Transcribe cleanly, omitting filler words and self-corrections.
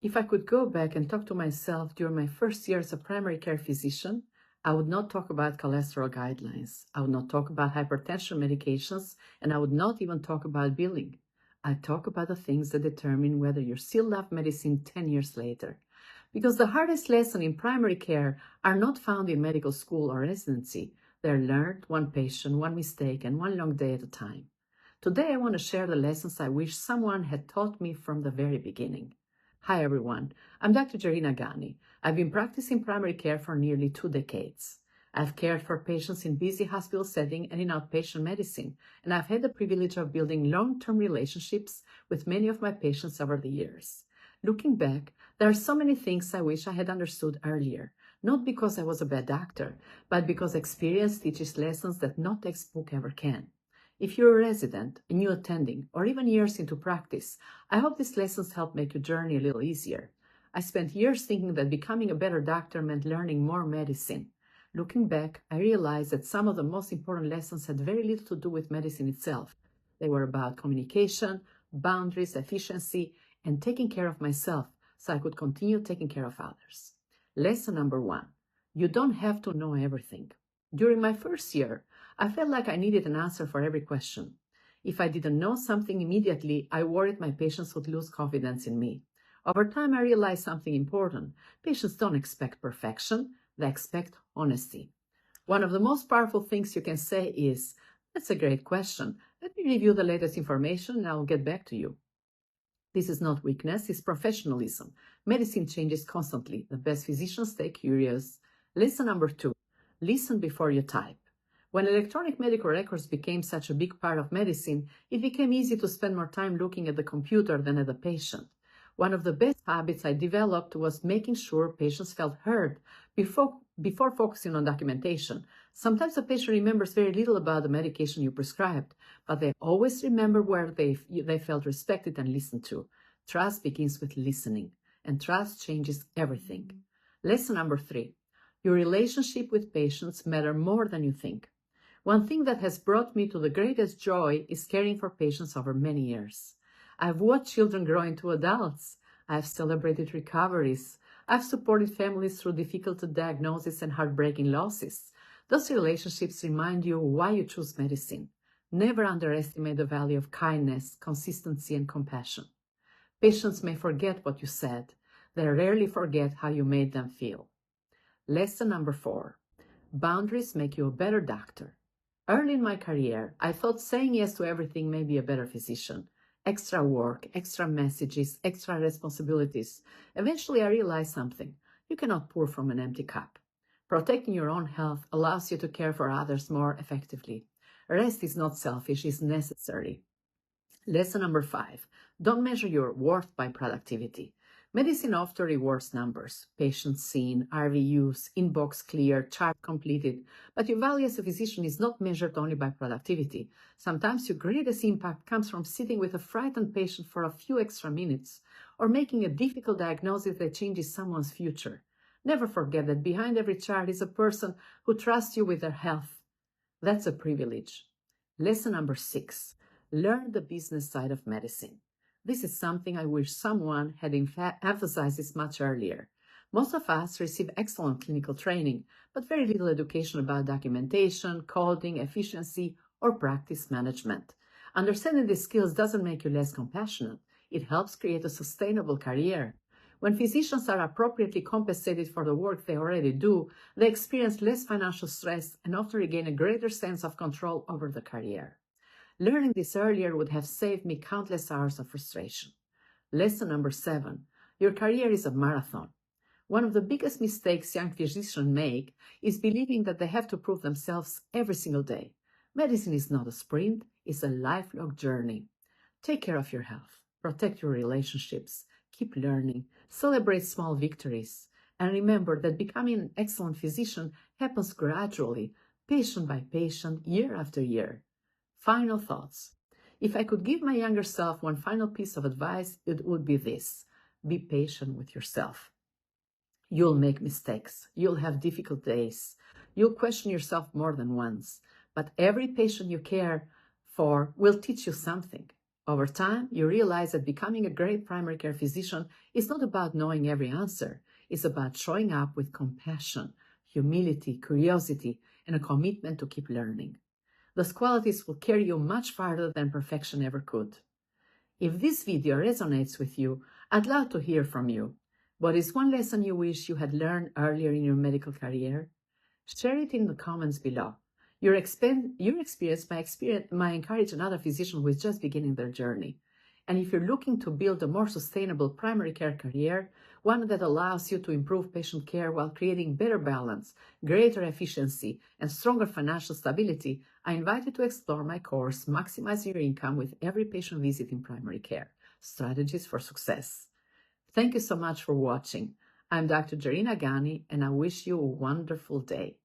If I could go back and talk to myself during my first year as a primary care physician, I would not talk about cholesterol guidelines. I would not talk about hypertension medications, and I would not even talk about billing. I'd talk about the things that determine whether you still love medicine 10 years later. Because the hardest lessons in primary care are not found in medical school or residency. They're learned one patient, one mistake, and one long day at a time. Today, I want to share the lessons I wish someone had taught me from the very beginning. Hi, everyone. I'm Dr. Jarina Ghani. I've been practicing primary care for nearly 2 decades. I've cared for patients in busy hospital setting and in outpatient medicine, and I've had the privilege of building long-term relationships with many of my patients over the years. Looking back, there are so many things I wish I had understood earlier, not because I was a bad doctor, but because experience teaches lessons that no textbook ever can. If you're a resident, a new attending, or even years into practice, I hope these lessons help make your journey a little easier. I spent years thinking that becoming a better doctor meant learning more medicine. Looking back, I realized that some of the most important lessons had very little to do with medicine itself. They were about communication, boundaries, efficiency, and taking care of myself so I could continue taking care of others. Lesson number 1, you don't have to know everything. During my first year, I felt like I needed an answer for every question. If I didn't know something immediately, I worried my patients would lose confidence in me. Over time, I realized something important. Patients don't expect perfection, they expect honesty. One of the most powerful things you can say is, "That's a great question. Let me review the latest information and I'll get back to you." This is not weakness, it's professionalism. Medicine changes constantly. The best physicians stay curious. Lesson number 2, listen before you type. When electronic medical records became such a big part of medicine, it became easy to spend more time looking at the computer than at the patient. One of the best habits I developed was making sure patients felt heard before focusing on documentation. Sometimes a patient remembers very little about the medication you prescribed, but they always remember where they felt respected and listened to. Trust begins with listening, and trust changes everything. Lesson number 3, your relationship with patients matter more than you think. One thing that has brought me to the greatest joy is caring for patients over many years. I've watched children grow into adults. I've celebrated recoveries. I've supported families through difficult diagnoses and heartbreaking losses. Those relationships remind you why you choose medicine. Never underestimate the value of kindness, consistency, and compassion. Patients may forget what you said. They rarely forget how you made them feel. Lesson number 4, boundaries make you a better doctor. Early in my career, I thought saying yes to everything made me a better physician. Extra work, extra messages, extra responsibilities. Eventually, I realized something. You cannot pour from an empty cup. Protecting your own health allows you to care for others more effectively. Rest is not selfish, it's necessary. Lesson number 5, don't measure your worth by productivity. Medicine often rewards numbers, patients seen, RVUs, inbox clear, chart completed, but your value as a physician is not measured only by productivity. Sometimes your greatest impact comes from sitting with a frightened patient for a few extra minutes, or making a difficult diagnosis that changes someone's future. Never forget that behind every chart is a person who trusts you with their health. That's a privilege. Lesson number 6, learn the business side of medicine. This is something I wish someone had emphasized this much earlier. Most of us receive excellent clinical training, but very little education about documentation, coding, efficiency, or practice management. Understanding these skills doesn't make you less compassionate. It helps create a sustainable career. When physicians are appropriately compensated for the work they already do, they experience less financial stress and often regain a greater sense of control over the career. Learning this earlier would have saved me countless hours of frustration. Lesson number 7, your career is a marathon. One of the biggest mistakes young physicians make is believing that they have to prove themselves every single day. Medicine is not a sprint, it's a lifelong journey. Take care of your health, protect your relationships, keep learning, celebrate small victories, and remember that becoming an excellent physician happens gradually, patient by patient, year after year. Final thoughts. If I could give my younger self one final piece of advice, it would be this: be patient with yourself. You'll make mistakes. You'll have difficult days. You'll question yourself more than once. But every patient you care for will teach you something. Over time, you realize that becoming a great primary care physician is not about knowing every answer. It's about showing up with compassion, humility, curiosity, and a commitment to keep learning. Those qualities will carry you much farther than perfection ever could. If this video resonates with you, I'd love to hear from you. What is one lesson you wish you had learned earlier in your medical career? Share it in the comments below. Your experience might encourage another physician who is just beginning their journey. And if you're looking to build a more sustainable primary care career, one that allows you to improve patient care while creating better balance, greater efficiency, and stronger financial stability, I invite you to explore my course, Maximize Your Income with Every Patient Visit in Primary Care, Strategies for Success. Thank you so much for watching. I'm Dr. Jarina Ghani, and I wish you a wonderful day.